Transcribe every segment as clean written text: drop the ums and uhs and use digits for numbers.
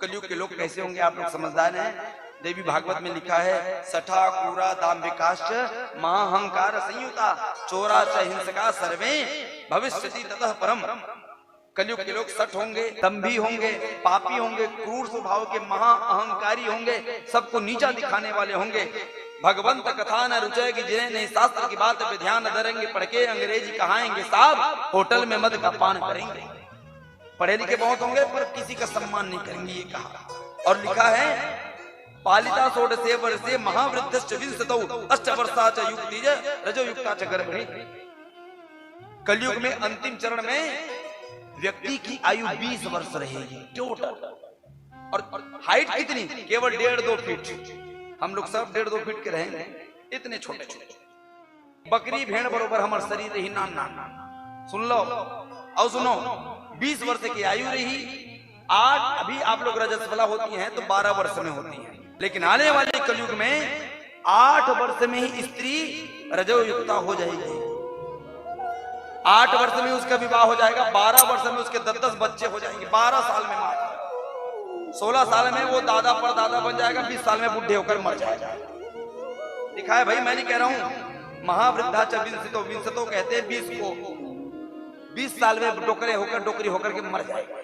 कलयुग के लोग कैसे होंगे आप लोग समझदार हैं। देवी भागवत में लिखा है, सठा कूरा दाम्भिकाश्च महाहंकार संयुता चोरा च हिंसका सर्वे भविष्यति ततः परम। कलयुग के लोग सठ होंगे, दंभी होंगे, पापी होंगे, क्रूर स्वभाव के महा अहंकारी होंगे, सबको नीचा दिखाने वाले होंगे। भगवंत कथा न रुचेगी जिन्हें नहीं शास्त्र की बात पे ध्यान धरेंगे, पढ़ के अंग्रेजी कहाएंगे साहब, होटल में मद का पान करेंगे। पढ़े लिखे बहुत होंगे पर किसी का सम्मान नहीं करेंगे, ये कहा। और लिखा है, पालिता षोडशे वर्षे महावृद्धश्च विंशतौ अष्टवर्षा च युक्ति रजो युक्ता च गर्भिणी। कलयुग में अंतिम चरण में व्यक्ति की आयु 20 वर्ष रहेगी टोटल। और हाइट कितनी? केवल 1.5-2 फीट। हम लोग सब 1.5-2 फीट के रहेंगे, इतने छोटे छोटे। बकरी भेड़ बरोबर हमारा शरीर रही नाना। सुन लो और सुनो, 20 वर्ष की आयु रही। आज अभी आप लोग रजस्वला होती हैं तो 12 वर्ष में होती हैं, लेकिन आने वाले कलयुग में 8 वर्ष में ही स्त्री रजोयुक्ता हो जाएगी। 8 वर्ष में उसका विवाह हो जाएगा, 12 वर्ष में उसके 10-10 बच्चे हो जाएंगे, 12 साल में मार, 16 साल में वो दादा परदादा बन जाएगा, 20 साल में बुढ़े होकर मर जाएगा। लिखा है भाई, मैं नहीं कह रहा हूं। महावृद्धा च विंशतो कहते हैं 20 को, 20 साल में डोकरी होकर के मर जाएगा।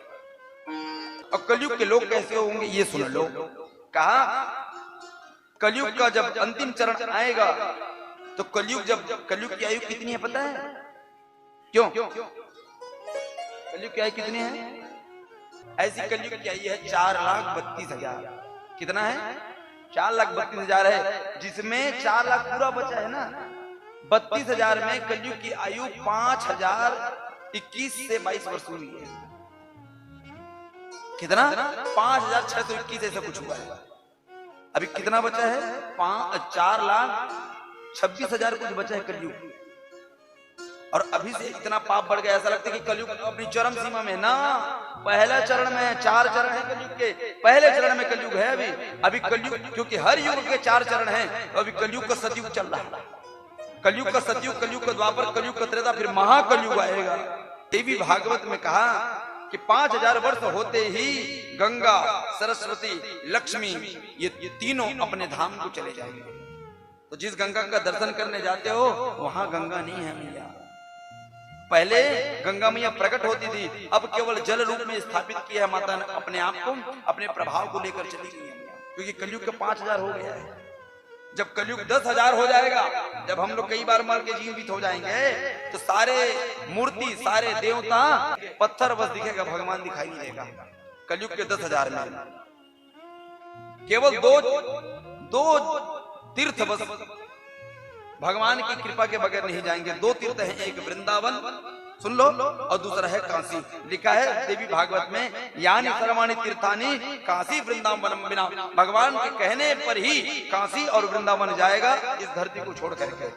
और कलयुग के लोग कैसे होंगे ये सुन लो। कहा कलयुग का जब अंतिम चरण आएगा तो कलयुग की आयु कितनी है पता है? क्यों कलयुग की आयु कितनी है? ऐसी कलयुग की आयु है 4,32,000। कितना है? 4,32,000 है, जिसमें 4 लाख पूरा बचा है ना। 32,000 में कलयुग की आयु 5,021 से 22 वर्ष हुई है। कितना? 5,621 ऐसा कुछ हुआ है। अभी कितना बचा है? 4,26,000 कुछ बचा है कलयुग। और अभी से इतना पाप बढ़ गया, ऐसा लगता है कि कलयुग अपनी चरम सीमा में ना। पहला चरण में 4 चरण है कलयुग के, पहले चरण में कलयुग है अभी कलयुग, क्योंकि हर युग के 4 चरण हैं। तो अभी कलयुग का सतयुग चल रहा है। कलयुग का सतयुग, कलयुग का द्वापर, कलयुग का त्रेता, फिर महाकलयुग आएगा। देवी भागवत में कहा कि 5,000 वर्ष होते ही गंगा, सरस्वती, लक्ष्मी ये तीनों अपने धाम को चले जाएंगे। तो जिस गंगा का दर्शन करने जाते हो वहां गंगा नहीं है मैया। पहले गंगा मैया प्रकट होती थी, अब केवल जल रूप में स्थापित किया है माता ने अपने आप को, अपने प्रभाव को लेकर चली गई है, क्योंकि कलयुग का 5,000 हो गया है। जब कलयुग 10,000 हो जाएगा, जब हम लोग कई बार मर के जीवित हो जाएंगे, तो सारे मूर्ति, सारे देवता पत्थर बस दिखेगा, भगवान दिखाई नहीं देगा। कलयुग के 10,000 में केवल दो तीर्थ बस भगवान की कृपा के बगैर नहीं जाएंगे। 2 तीर्थ हैं, एक वृंदावन सुन लो और दूसरा है काशी। लिखा है देवी भागवत में, यानी सर्वाणि तीर्थानि काशी वृंदावन बिना। भगवान के कहने पर ही काशी और वृंदावन जाएगा इस धरती को छोड़ करके।